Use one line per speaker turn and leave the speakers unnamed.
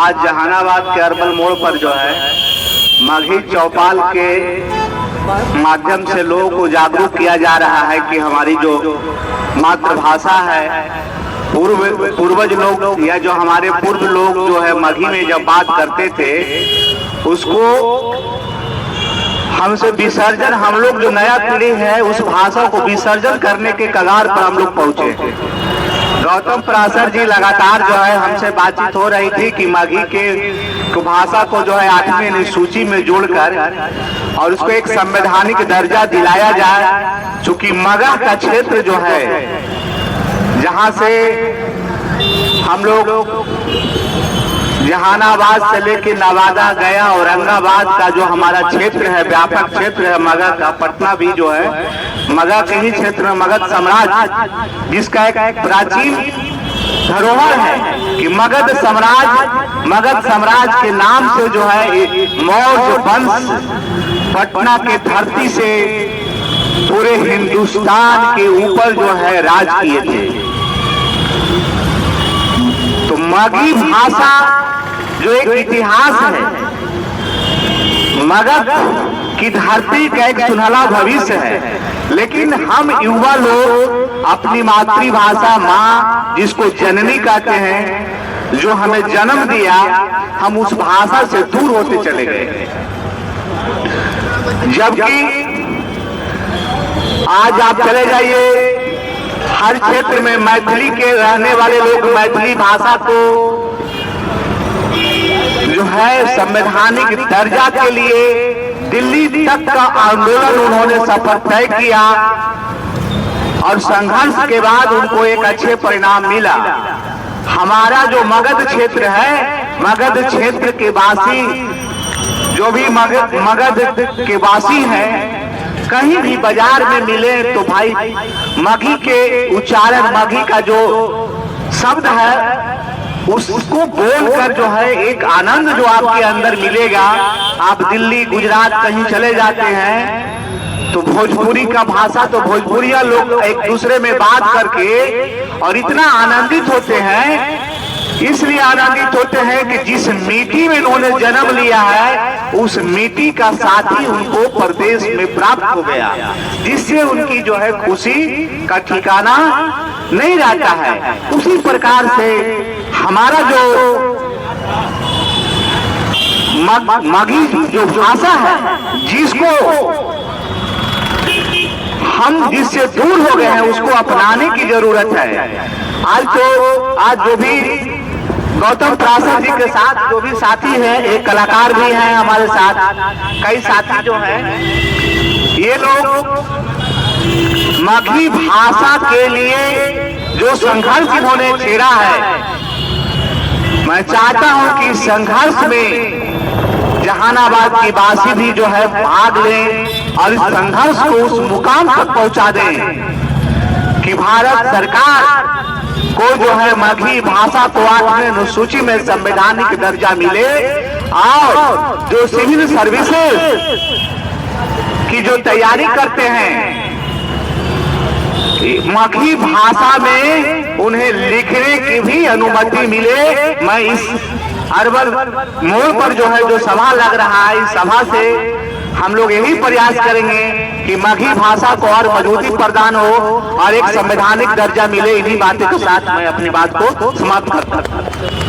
आज जहानाबाद के अरबल मोड़ पर जो है मगही चौपाल के माध्यम से लोगों को जागरूक किया जा रहा है कि हमारी जो मातृभाषा है, पूर्वज लोग या जो हमारे पूर्व लोग जो है मगही में जब बात करते थे उसको हमसे विसर्जन, हम लोग जो नया पीढ़ी है उस भाषा को विसर्जन करने के कगार पर हम लोग पहुंचे। गौतम पराशर जी लगातार जो है हमसे बातचीत हो रही थी कि मगही के भाषा को जो है 8वीं सूची में जोड़कर और उसको एक संवैधानिक दर्जा दिलाया जाए। चूंकि मगह का क्षेत्र जो है जहां से हम लोग जहानाबाद से लेके नवादा, गया, औरंगाबाद का जो हमारा क्षेत्र है, व्यापक क्षेत्र है मगध का, पटना भी जो है मगध के ही क्षेत्र में मगध साम्राज्य, जिसका एक प्राचीन धरोहर है कि मगध साम्राज्य के नाम से जो है मौर्य वंश पटना के धरती से पूरे हिंदुस्तान के ऊपर जो है राज किए थे। तो मगही भाषा जो एक इतिहास है, मगध की धरती का एक सुनहरा भविष्य है, लेकिन हम युवा लोग अपनी मातृभाषा माँ, जिसको जननी कहते हैं, जो हमें जन्म दिया, हम उस भाषा से दूर होते चले गए। जबकि आज आप चले जाइए हर क्षेत्र में मैथिली के रहने वाले लोग मैथिली भाषा को जो है संवैधानिक दर्जा के लिए दिल्ली तक का आंदोलन उन्होंने सफल तय किया और संघर्ष के बाद उनको एक अच्छे परिणाम मिला। हमारा जो मगध क्षेत्र है, मगध क्षेत्र के वासी जो भी मगध के वासी हैं, कहीं भी बाजार में मिले तो भाई मगही के उच्चारण, मगही का जो शब्द है उसको बोलकर जो है एक आनंद जो आपके अंदर मिलेगा। आप दिल्ली, गुजरात कहीं चले जाते हैं तो भोजपुरी का भाषा, तो भोजपुरिया लोग एक दूसरे में बात करके और इतना आनंदित होते हैं, इसलिए आनंदित होते हैं कि जिस मिट्टी में उन्होंने जन्म लिया है उस मिट्टी का साथी उनको प्रदेश में प्राप्त हो गया, जिससे उनकी जो है खुशी का ठिकाना नहीं रहता है। उसी प्रकार से हमारा जो मगही जो भाषा है, जिसको हम जिससे दूर हो गए हैं उसको अपनाने की जरूरत है। आज जो भी गौतम पराशर जी के साथ जो भी साथी हैं, एक कलाकार भी हैं हमारे साथ, कई साथी जो हैं, ये लोग मगही भाषा के लिए जो संघर्ष इन्होंने छेड़ा है, मैं चाहता हूं कि संघर्ष में जहानाबाद की वासी भी जो है भाग लें और इस संघर्ष को उस मुकाम तक पहुंचा दें कि भारत सरकार को जो है मगही भाषा को 8वीं सूची में संवैधानिक दर्जा मिले और जो सिविल सर्विसेज की जो तैयारी करते हैं मगही भाषा में उन्हें लिखने की भी अनुमति मिले। मैं इस अरबल मोड़ पर जो है जो सभा लग रहा है, इस सभा से हम लोग यही प्रयास करेंगे कि मगही भाषा को और मजबूती प्रदान हो और एक संवैधानिक दर्जा मिले। इन्हीं बातों के साथ मैं अपनी बात को समाप्त करता हूं।